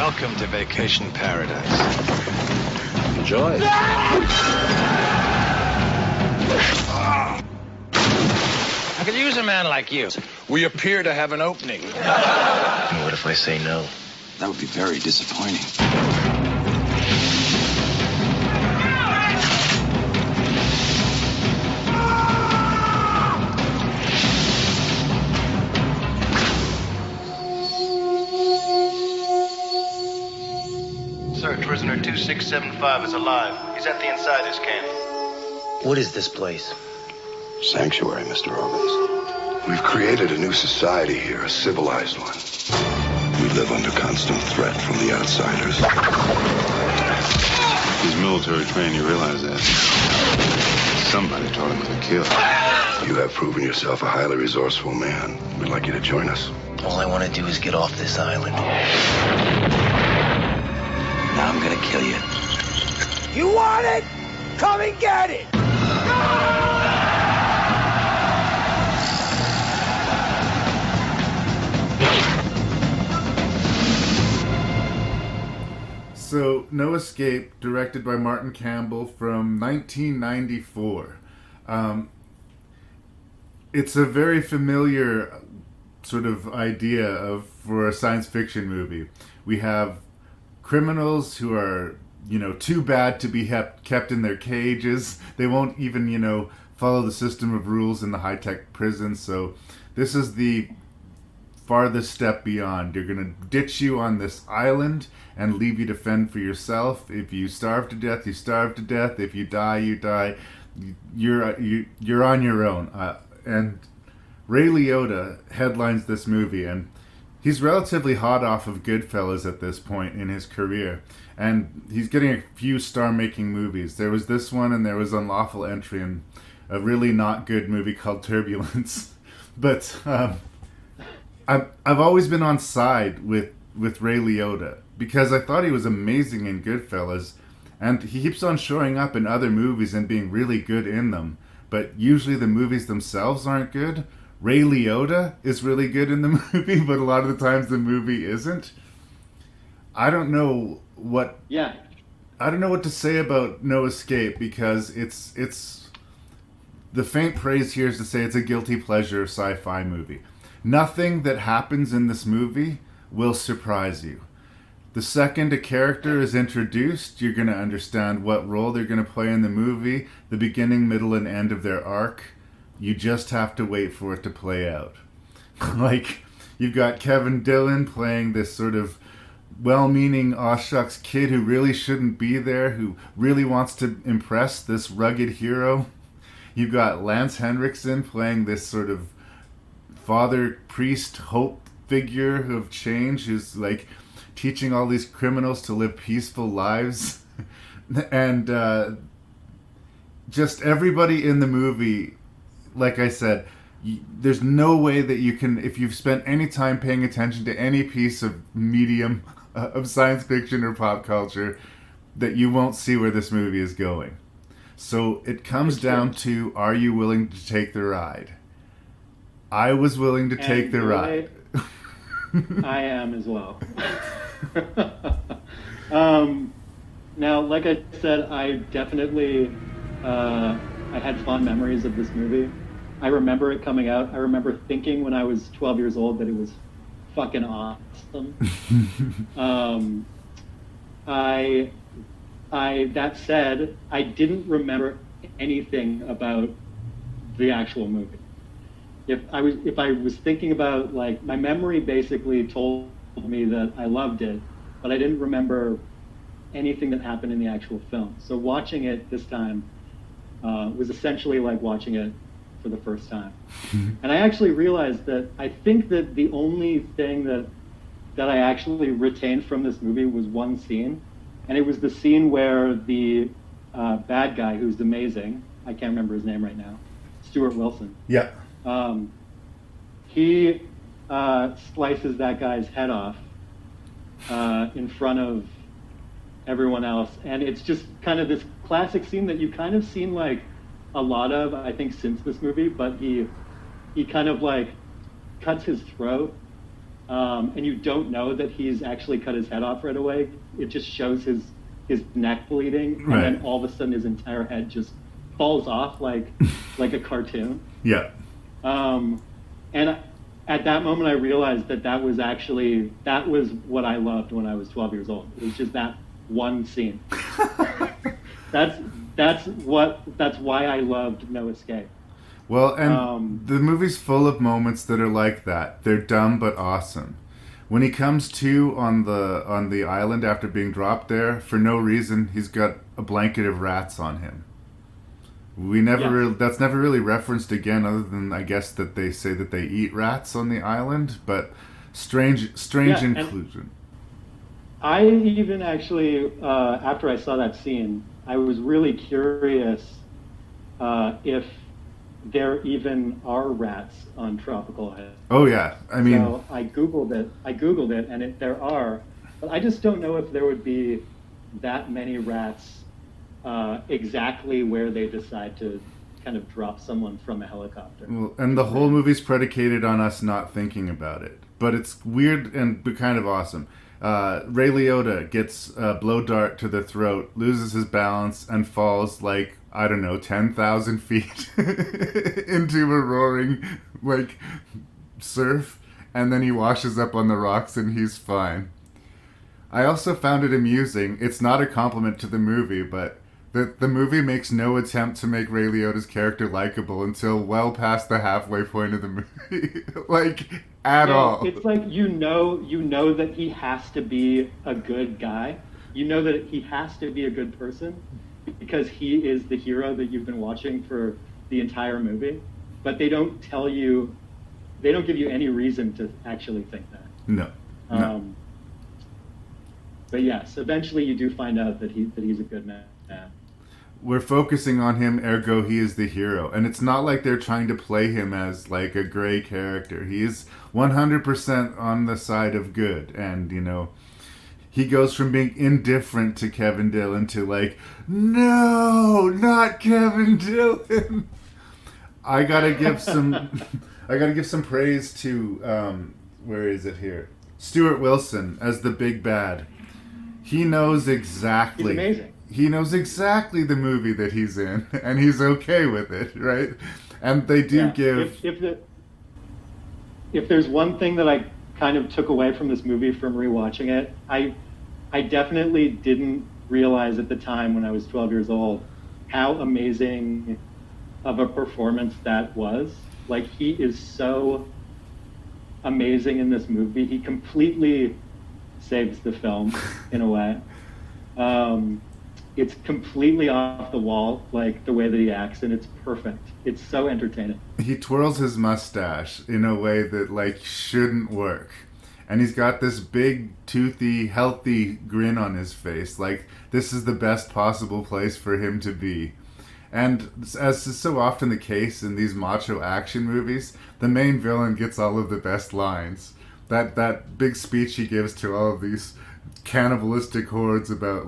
Welcome to vacation paradise. Enjoy. I could use a man like you. We appear to have an opening. And what if I say no? That would be very disappointing. Sir, prisoner 2675 is alive. He's at the insiders camp. What is this place? Sanctuary, Mr. Robbins. We've created a new society here, a civilized one. We live under constant threat from the outsiders. He's military trained, you realize that? Somebody taught him how to kill. You have proven yourself a highly resourceful man. We'd like you to join us. All I want to do is get off this island. Now I'm gonna kill you. You want it? Come and get it! So, No Escape, directed by Martin Campbell from 1994. It's a very familiar sort of idea for a science fiction movie. We have criminals who are, too bad to be kept in their cages. They won't even, follow the system of rules in the high-tech prison. So this is the farthest step beyond. They're going to ditch you on this island and leave you to fend for yourself. If you starve to death, you starve to death. If you die, you die. You're on your own. And Ray Liotta headlines this movie, and he's relatively hot off of Goodfellas at this point in his career. And he's getting a few star-making movies. There was this one, and there was Unlawful Entry, and a really not good movie called Turbulence. But I've always been on side with Ray Liotta because I thought he was amazing in Goodfellas, and he keeps on showing up in other movies and being really good in them. But usually the movies themselves aren't good. Ray Liotta is really good in the movie, but a lot of the times the movie isn't. I don't know what to say about No Escape because it's the faint praise here is to say it's a guilty pleasure sci-fi movie. Nothing that happens in this movie will surprise you. The second a character is introduced, you're going to understand what role they're going to play in the movie, the beginning, middle, and end of their arc. You just have to wait for it to play out. Like, you've got Kevin Dillon playing this sort of well-meaning aw shucks kid who really shouldn't be there, who really wants to impress this rugged hero. You've got Lance Henriksen playing this sort of father priest hope figure of change who's like teaching all these criminals to live peaceful lives. And just everybody in the movie, like I said, there's no way that you can, if you've spent any time paying attention to any piece of medium of science fiction or pop culture, that you won't see where this movie is going. So it comes down to, are you willing to take the ride? I was willing to take the ride. I am as well. Now, like I said, I definitely I had fond memories of this movie. I remember it coming out. I remember thinking when I was 12 years old that it was fucking awesome. That said, I didn't remember anything about the actual movie. If I was thinking about, like, my memory basically told me that I loved it, but I didn't remember anything that happened in the actual film. So watching it this time was essentially like watching it for the first time. And I actually realized that I think that the only thing that I actually retained from this movie was one scene, and it was the scene where the bad guy, who's amazing, I can't remember his name right now, Stuart Wilson. Yeah. He slices that guy's head off in front of everyone else, and it's just kind of this classic scene that you've kind of seen like a lot of, I think, since this movie, but he kind of like cuts his throat and you don't know that he's actually cut his head off right away. It just shows his neck bleeding, Right. and then all of a sudden his entire head just falls off like a cartoon. Yeah. And at that moment, I realized that was what I loved when I was 12 years old. It was just that one scene. That's why I loved No Escape. Well, and the movie's full of moments that are like that. They're dumb but awesome. When he comes to on the island after being dropped there, for no reason, he's got a blanket of rats on him. That's never really referenced again, other than I guess that they say that they eat rats on the island. But strange inclusion. I even actually, after I saw that scene, I was really curious if there even are rats on tropical islands. Oh yeah, I mean. So I googled it, and there are, but I just don't know if there would be that many rats exactly where they decide to kind of drop someone from a helicopter. Well, and the whole movie's predicated on us not thinking about it, but it's weird and kind of awesome. Ray Liotta gets a blow dart to the throat, loses his balance, and falls like, I don't know, 10,000 feet into a roaring, surf, and then he washes up on the rocks and he's fine. I also found it amusing. It's not a compliment to the movie, but the movie makes no attempt to make Ray Liotta's character likable until well past the halfway point of the movie. At all. It's like you know that he has to be a good guy. You know that he has to be a good person because he is the hero that you've been watching for the entire movie. But they don't give you any reason to actually think that. No. But yes, eventually you do find out that he's a good man. We're focusing on him, ergo he is the hero. And it's not like they're trying to play him as a gray character. He is 100% on the side of good. And, he goes from being indifferent to Kevin Dillon to no, not Kevin Dillon. I gotta give some praise to, where is it here? Stuart Wilson as the big bad. He knows exactly. He's amazing. He knows exactly the movie that he's in, and he's okay with it, right? And they do give... If there's one thing that I kind of took away from this movie from rewatching it, I definitely didn't realize at the time when I was 12 years old how amazing of a performance that was. He is so amazing in this movie. He completely saves the film in a way. It's completely off the wall, the way that he acts, and it's perfect. It's so entertaining. He twirls his mustache in a way that shouldn't work. And he's got this big, toothy, healthy grin on his face. This is the best possible place for him to be. And as is so often the case in these macho action movies, the main villain gets all of the best lines. That big speech he gives to all of these cannibalistic hordes about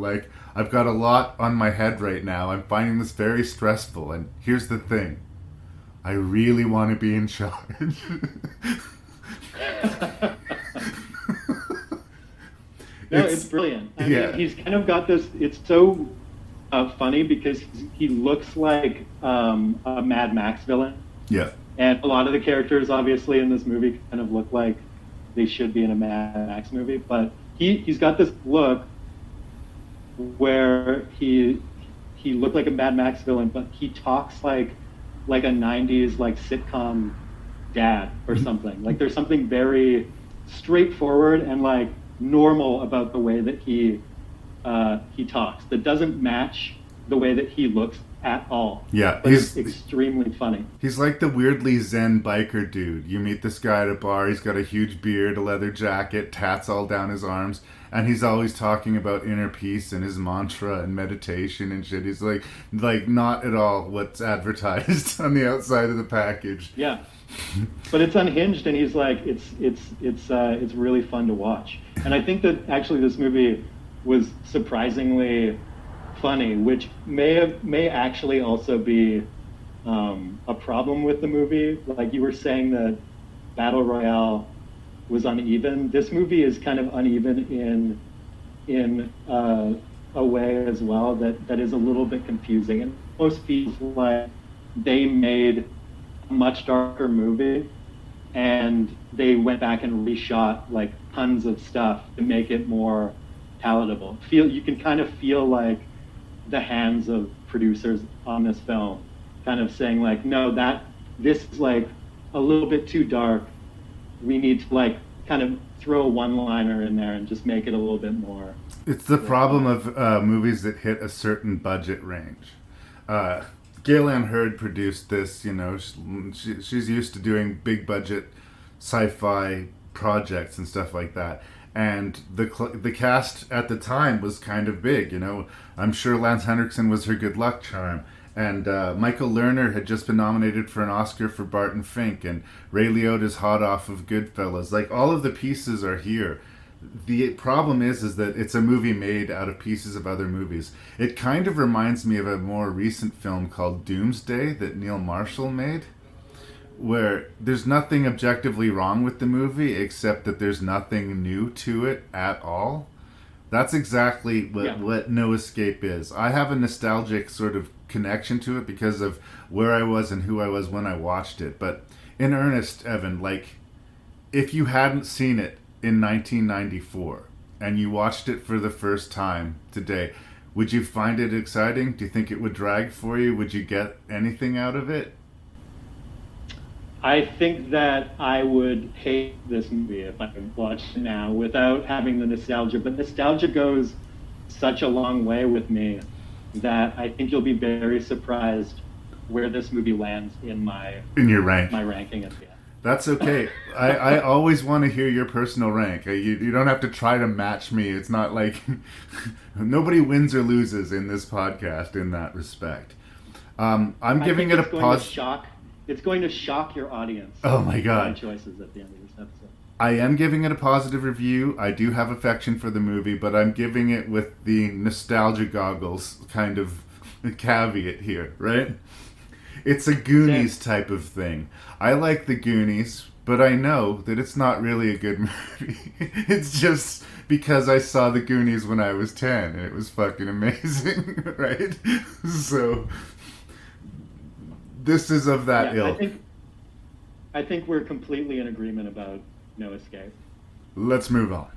I've got a lot on my head right now. I'm finding this very stressful. And here's the thing. I really want to be in charge. It's brilliant. I mean, he's kind of got this. It's so funny because he looks like a Mad Max villain. Yeah. And a lot of the characters, obviously, in this movie kind of look like they should be in a Mad Max movie. But he's got this look where he looked like a Mad Max villain, but he talks like a 90s sitcom dad or something. There's something very straightforward and normal about the way that he talks that doesn't match the way that he looks at all. Yeah, but he's extremely funny. He's like the weirdly zen biker dude. You meet this guy at a bar, he's got a huge beard, a leather jacket, tats all down his arms, and he's always talking about inner peace and his mantra and meditation and shit. He's like not at all what's advertised on the outside of the package. Yeah. But it's unhinged, and he's it's really fun to watch. And I think that actually this movie was surprisingly funny, which may actually also be a problem with the movie. You were saying that Battle Royale was uneven. This movie is kind of uneven in a way as well that is a little bit confusing. It almost feels like they made a much darker movie and they went back and reshot like tons of stuff to make it more palatable. You can kind of feel like the hands of producers on this film kind of saying like, no, this is like a little bit too dark. We need to like kind of throw a one-liner in there and just make it a little bit more. It's the problem of movies that hit a certain budget range. Gail Ann Hurd produced this, you know, she's used to doing big budget sci-fi projects and stuff like that. And the cast at the time was kind of big, you know. I'm sure Lance Henriksen was her good luck charm. And Michael Lerner had just been nominated for an Oscar for Barton Fink. And Ray Liotta's hot off of Goodfellas. Like, all of the pieces are here. The problem is that it's a movie made out of pieces of other movies. It kind of reminds me of a more recent film called Doomsday that Neil Marshall made, where there's nothing objectively wrong with the movie except that there's nothing new to it at all. That's exactly what No Escape is. I have a nostalgic sort of connection to it because of where I was and who I was when I watched it. But in earnest, Evan, like, if you hadn't seen it in 1994 and you watched it for the first time today, would you find it exciting? Do you think it would drag for you? Would you get anything out of it? I think that I would hate this movie if I could watch it now without having the nostalgia. But nostalgia goes such a long way with me that I think you'll be very surprised where this movie lands in your rank. My ranking at the end. That's okay. I always want to hear your personal rank. You don't have to try to match me. It's not like nobody wins or loses in this podcast in that respect. I'm giving it a positive. It's going to shock your audience. Oh my God! My choices at the end of this episode. I am giving it a positive review. I do have affection for the movie, but I'm giving it with the nostalgia goggles kind of caveat here, right? It's a Goonies type of thing. I like the Goonies, but I know that it's not really a good movie. It's just because I saw the Goonies when I was 10 and it was fucking amazing, right? So this is of that ilk. I think we're completely in agreement about No Escape. Let's move on.